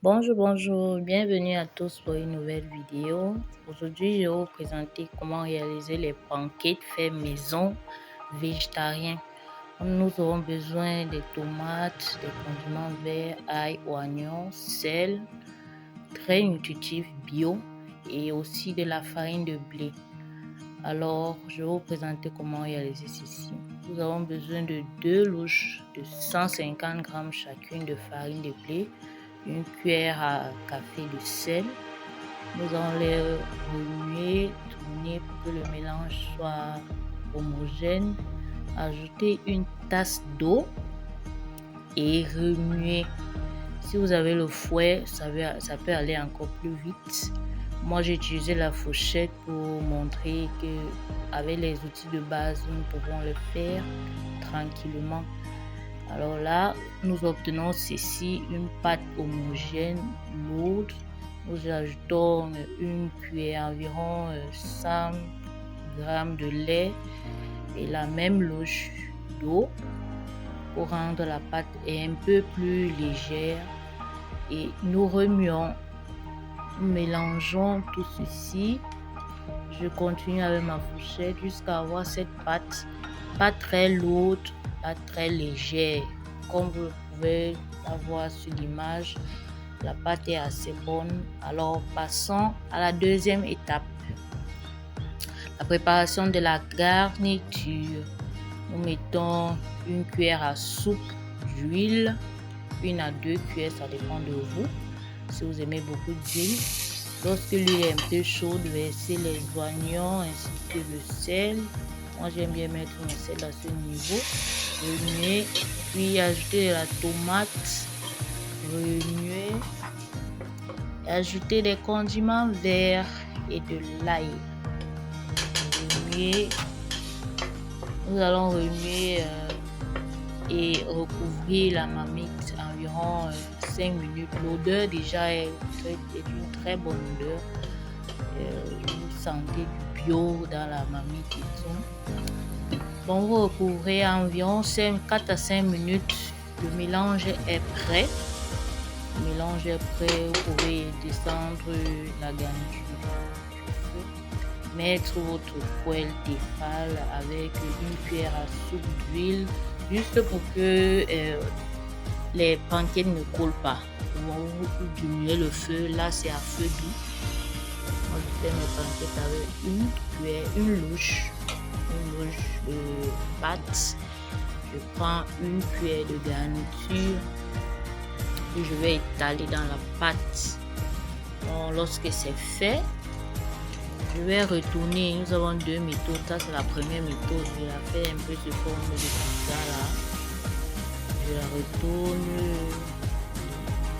Bonjour, bienvenue à tous pour une nouvelle vidéo. Aujourd'hui, je vais vous présenter comment réaliser les pancakes faits maison végétariens. Nous aurons besoin des tomates, des condiments verts, ail, oignons, sel, très nutritif bio et aussi de la farine de blé. Alors, je vais vous présenter comment réaliser ceci. Nous avons besoin de 2 louches de 150 g chacune de farine de blé, une cuillère à café de sel. Nous allons les remuer, tourner pour que le mélange soit homogène. Ajouter une tasse d'eau et remuer. Si vous avez le fouet, ça peut aller encore plus vite. Moi, j'ai utilisé la fourchette pour montrer que avec les outils de base, nous pouvons le faire tranquillement. Alors là, nous obtenons ceci, une pâte homogène, lourde. Nous ajoutons une cuillère, environ 100 g de lait et la même louche d'eau pour rendre la pâte un peu plus légère. Et nous remuons, nous mélangeons tout ceci. Je continue avec ma fourchette jusqu'à avoir cette pâte, pas très lourde, pas très légère. Comme vous pouvez la voir sur l'image, la pâte est assez bonne. Alors passons à la deuxième étape, la préparation de la garniture. Nous mettons une cuillère à soupe d'huile, 1 à 2 cuillères, ça dépend de vous. Si vous aimez beaucoup d'huile, lorsque l'huile est un peu chaude, versez les oignons ainsi que le sel. Moi, j'aime bien mettre mon sel à ce niveau. Remuer, puis ajouter de la tomate, remuer, et ajouter des condiments verts et de l'ail. Remuer. Nous allons remuer et recouvrir la marmite environ 5 minutes. L'odeur déjà est une très bonne odeur. Vous sentez du bio dans la marmite et tout. Bon, vous recouvrez environ 4 à 5 minutes. Le mélange est prêt. Le mélange est prêt. Vous pouvez descendre la garniture. Mettre votre poêle Tefal avec une cuillère à soupe d'huile, juste pour que les pancakes ne coulent pas. Vous diminuez le feu, là c'est à feu doux. Moi je fais mes pancakes avec une cuillère, une louche de pâte. Je prends une cuillère de garniture et je vais étaler dans la pâte. Bon, lorsque c'est fait, je vais retourner. Nous avons 2 méthodes. Ça c'est la première méthode. Je la fais un peu sous forme de pizza là. Je la retourne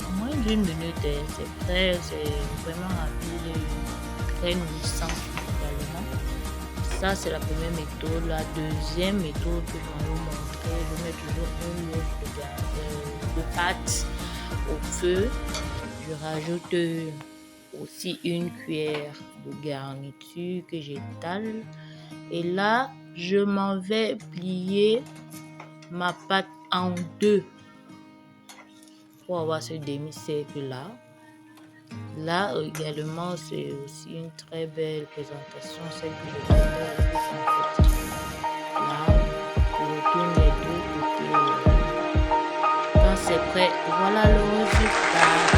en moins d'1 minute. C'est prêt, c'est vraiment rapide, très nourrissant également. Ça c'est la première méthode. La deuxième méthode que je vais vous montrer, je mets toujours une louche de pâte au feu. Je rajoute aussi une cuillère de garniture que j'étale. Et là, je m'en vais plier ma pâte en 2 pour avoir ce demi-cercle là. Là également, c'est aussi une très belle présentation, celle que je vais faire. Là, je retourne les 2 côtés. Quand c'est prêt, voilà le résultat.